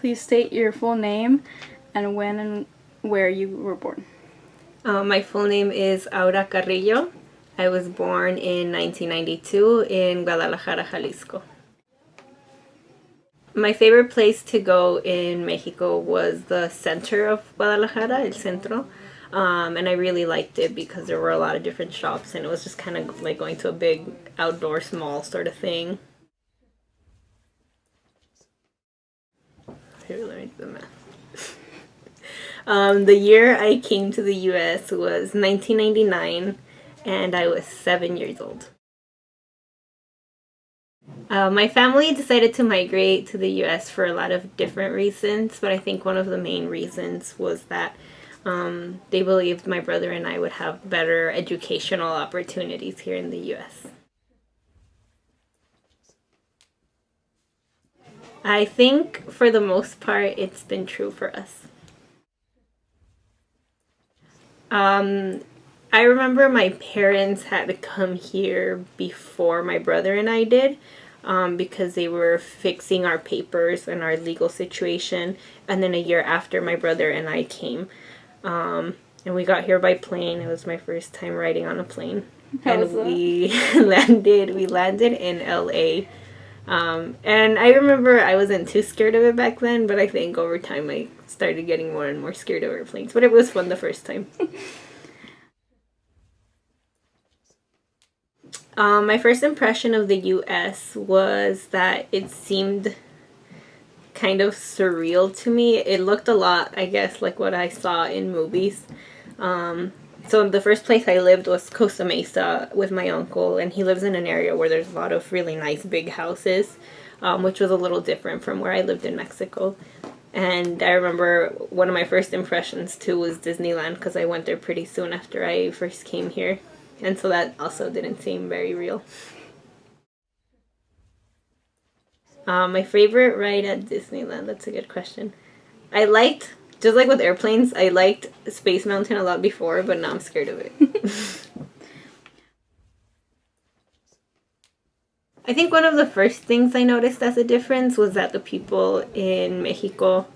Please state your full name and when and where you were born. My full name is Aura Carrillo. I was born in 1992 in Guadalajara, Jalisco. My favorite place to go in Mexico was the center of Guadalajara, el centro. And I really liked it because there were a lot of different shops and it was just kind of like going to a big outdoor mall sort of thing. Here, let me do the math. The year I came to the US was 1999 and I was 7 years old. My family decided to migrate to the US for a lot of different reasons, but I think one of the main reasons was that they believed my brother and I would have better educational opportunities here in the US. I think for the most part it's been true for us. I remember my parents had to come here before my brother and I did because they were fixing our papers and our legal situation, and then a year after my brother and I came. And we got here by plane. It was my first time riding on a plane. How was that? We landed in LA. And I remember I wasn't too scared of it back then, but I think over time I started getting more and more scared of airplanes. But it was fun the first time. My first impression of the US was that it seemed kind of surreal to me. It looked a lot, I guess, like what I saw in movies. So the first place I lived was Costa Mesa with my uncle, and he lives in an area where there's a lot of really nice big houses, which was a little different from where I lived in Mexico. And I remember one of my first impressions too was Disneyland, because I went there pretty soon after I first came here. And so that also didn't seem very real. My favorite ride at Disneyland, that's a good question. I liked, just like with airplanes, I liked Space Mountain a lot before, but now I'm scared of it. I think one of the first things I noticed as a difference was that the people in Mexico,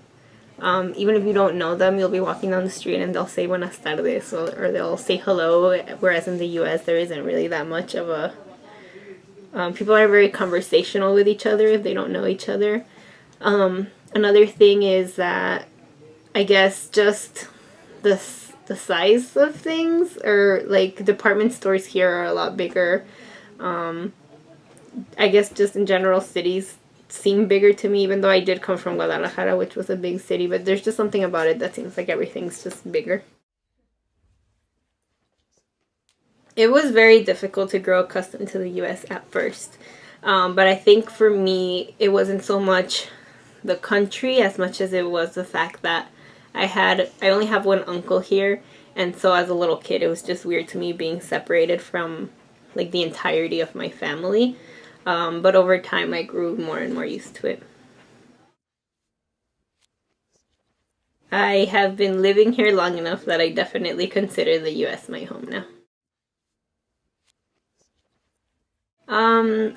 even if you don't know them, you'll be walking down the street and they'll say buenas tardes or they'll say hello, whereas in the US there isn't really that much of a... people are very conversational with each other if they don't know each other. Another thing is that I guess just the size of things, or like department stores here are a lot bigger. I guess just in general cities seem bigger to me, even though I did come from Guadalajara, which was a big city, but there's just something about it that seems like everything's just bigger. It was very difficult to grow accustomed to the US at first, but I think for me it wasn't so much the country as much as it was the fact that I only have one uncle here, and so as a little kid it was just weird to me being separated from like the entirety of my family. But over time I grew more and more used to it. I have been living here long enough that I definitely consider the US my home now.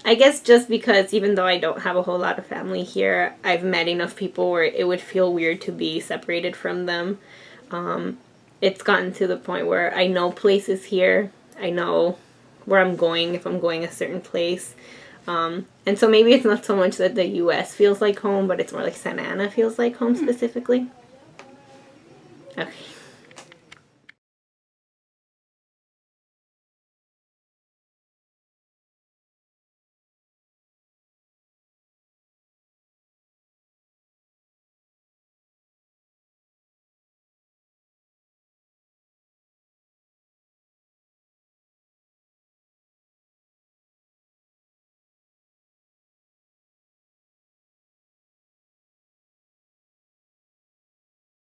I guess just because even though I don't have a whole lot of family here, I've met enough people where it would feel weird to be separated from them. It's gotten to the point where I know places here. I know where I'm going if I'm going a certain place. And so maybe it's not so much that the US feels like home, but it's more like Santa Ana feels like home specifically. Okay.